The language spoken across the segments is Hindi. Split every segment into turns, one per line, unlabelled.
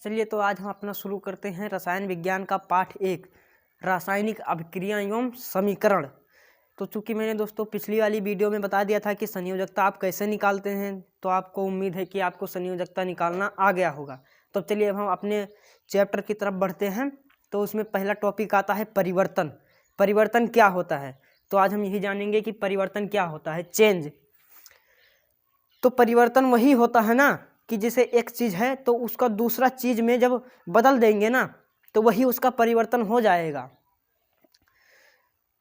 चलिए तो आज हम अपना शुरू करते हैं रसायन विज्ञान का पाठ 1 रासायनिक अभिक्रिया एवं समीकरण। तो चूंकि मैंने दोस्तों पिछली वाली वीडियो में बता दिया था कि संयोजकता आप कैसे निकालते हैं, तो आपको उम्मीद है कि आपको संयोजकता निकालना आ गया होगा। तो चलिए अब हम अपने चैप्टर की तरफ बढ़ते हैं। तो उसमें पहला टॉपिक आता है परिवर्तन। परिवर्तन क्या होता है, तो आज हम यही जानेंगे कि परिवर्तन क्या होता है। चेंज, तो परिवर्तन वही होता है ना कि जैसे एक चीज़ है तो उसका दूसरा चीज़ में जब बदल देंगे ना तो वही उसका परिवर्तन हो जाएगा।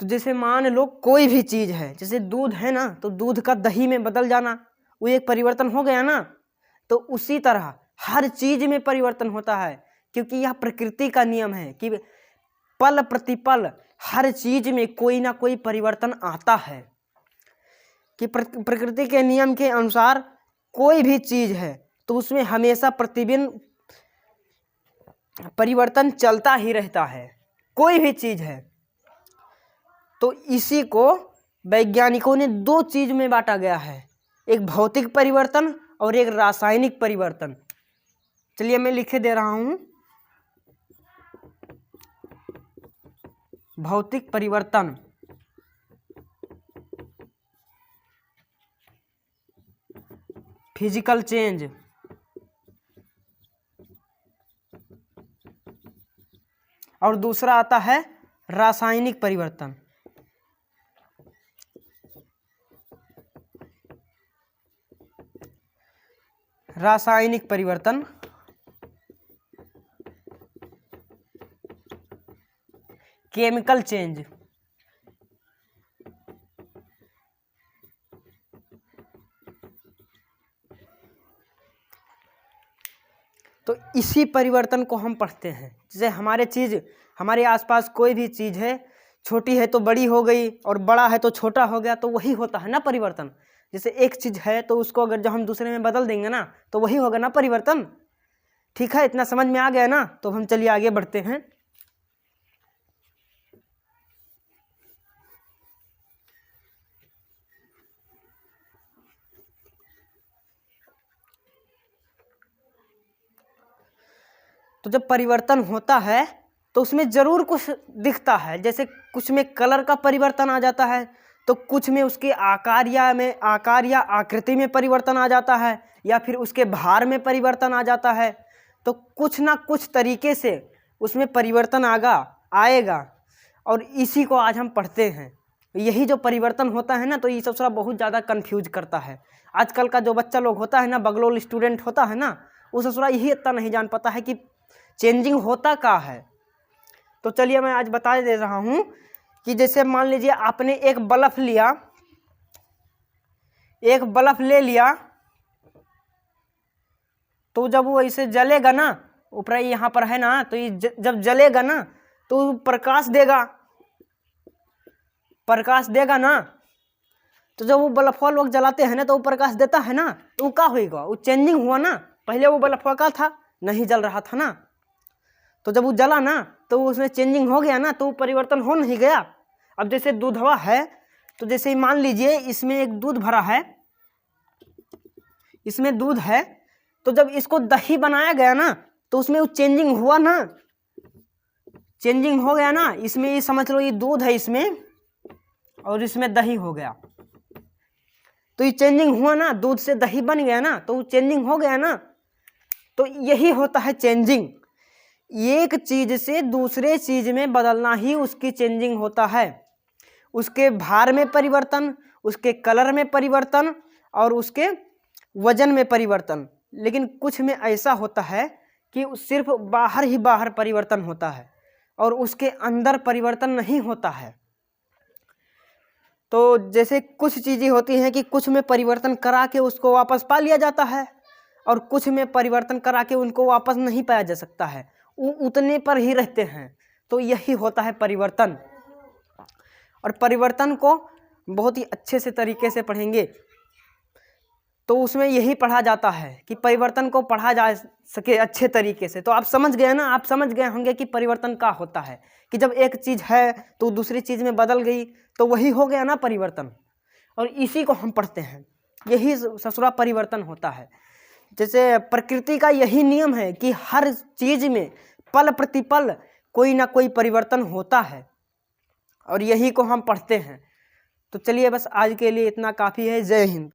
तो जैसे मान लो कोई भी चीज़ है, जैसे दूध है ना, तो दूध का दही में बदल जाना वो एक परिवर्तन हो गया ना। तो उसी तरह हर चीज़ में परिवर्तन होता है, क्योंकि यह प्रकृति का नियम है कि पल प्रतिपल हर चीज़ में कोई ना कोई परिवर्तन आता है। कि प्रकृति के नियम के अनुसार कोई भी चीज़ है तो उसमें हमेशा प्रतिबिंब परिवर्तन चलता ही रहता है, कोई भी चीज़ है। तो इसी को वैज्ञानिकों ने दो चीज़ में बांटा गया है, एक भौतिक परिवर्तन और एक रासायनिक परिवर्तन। चलिए मैं लिखे दे रहा हूँ, भौतिक परिवर्तन, फिजिकल चेंज, और दूसरा आता है रासायनिक परिवर्तन। रासायनिक परिवर्तन केमिकल चेंज। तो इसी परिवर्तन को हम पढ़ते हैं। जैसे हमारे आसपास कोई भी चीज़ है, छोटी है तो बड़ी हो गई और बड़ा है तो छोटा हो गया, तो वही होता है ना परिवर्तन। जैसे एक चीज़ है तो उसको अगर जब हम दूसरे में बदल देंगे ना तो वही होगा ना परिवर्तन। ठीक है, इतना समझ में आ गया ना। तो हम चलिए आगे बढ़ते हैं। तो जब परिवर्तन होता है तो उसमें जरूर कुछ दिखता है। जैसे कुछ में कलर का परिवर्तन आ जाता है, तो कुछ में उसके आकार या आकृति में परिवर्तन आ जाता है, या फिर उसके भार में परिवर्तन आ जाता है। तो कुछ ना कुछ तरीके से उसमें परिवर्तन आएगा और इसी को आज हम पढ़ते हैं। यही जो परिवर्तन होता है ना, तो ये सब बहुत ज़्यादा कंफ्यूज करता है। आजकल का जो बच्चा लोग होता है ना, बगलोल स्टूडेंट होता है ना, वो ससुरा यही इतना नहीं जान पाता है कि चेंजिंग होता क्या है। तो चलिए मैं आज बता दे रहा हूं कि जैसे मान लीजिए आपने एक बल्ब ले लिया, तो जब वो ऐसे जलेगा ना, ऊपर यहाँ पर है ना, तो ये जब जलेगा ना तो प्रकाश देगा ना। तो जब वो बल्ब लोग जलाते हैं ना तो वो प्रकाश देता है ना, तो वो क्या होगा, वो चेंजिंग हुआ ना। पहले वो बल्ब का था, नहीं जल रहा था ना, तो जब वो जला ना तो उसमें चेंजिंग हो गया ना, तो वो परिवर्तन हो नहीं गया। अब जैसे दूधवा है, तो जैसे मान लीजिए इसमें एक दूध भरा है, इसमें दूध है, तो जब इसको दही बनाया गया ना तो उसमें वो चेंजिंग हुआ ना, चेंजिंग हो गया ना। इसमें ये समझ लो ये दूध है इसमें, और इसमें दही हो गया, तो ये चेंजिंग हुआ ना, दूध से दही बन गया ना, तो वो चेंजिंग हो गया ना। तो यही होता है चेंजिंग। एक चीज से दूसरे चीज में बदलना ही उसकी चेंजिंग होता है। उसके भार में परिवर्तन, उसके कलर में परिवर्तन और उसके वजन में परिवर्तन। लेकिन कुछ में ऐसा होता है कि सिर्फ बाहर ही बाहर परिवर्तन होता है और उसके अंदर परिवर्तन नहीं होता है। तो जैसे कुछ चीज़ें होती हैं कि कुछ में परिवर्तन करा के उसको वापस पा लिया जाता है, और कुछ में परिवर्तन करा के उनको वापस नहीं पाया जा सकता है, वो उतने पर ही रहते हैं। तो यही होता है परिवर्तन। और परिवर्तन को बहुत ही अच्छे से तरीके से पढ़ेंगे तो उसमें यही पढ़ा जाता है कि परिवर्तन को पढ़ा जा सके अच्छे तरीके से। तो आप समझ गए ना, आप समझ गए होंगे कि परिवर्तन क्या होता है, कि जब एक चीज़ है तो दूसरी चीज़ में बदल गई तो वही हो गया ना परिवर्तन। और इसी को हम पढ़ते हैं, यही ससुरा परिवर्तन होता है। जैसे प्रकृति का यही नियम है कि हर चीज में पल प्रतिपल कोई ना कोई परिवर्तन होता है, और यही को हम पढ़ते हैं। तो चलिए बस आज के लिए इतना काफ़ी है। जय हिंद।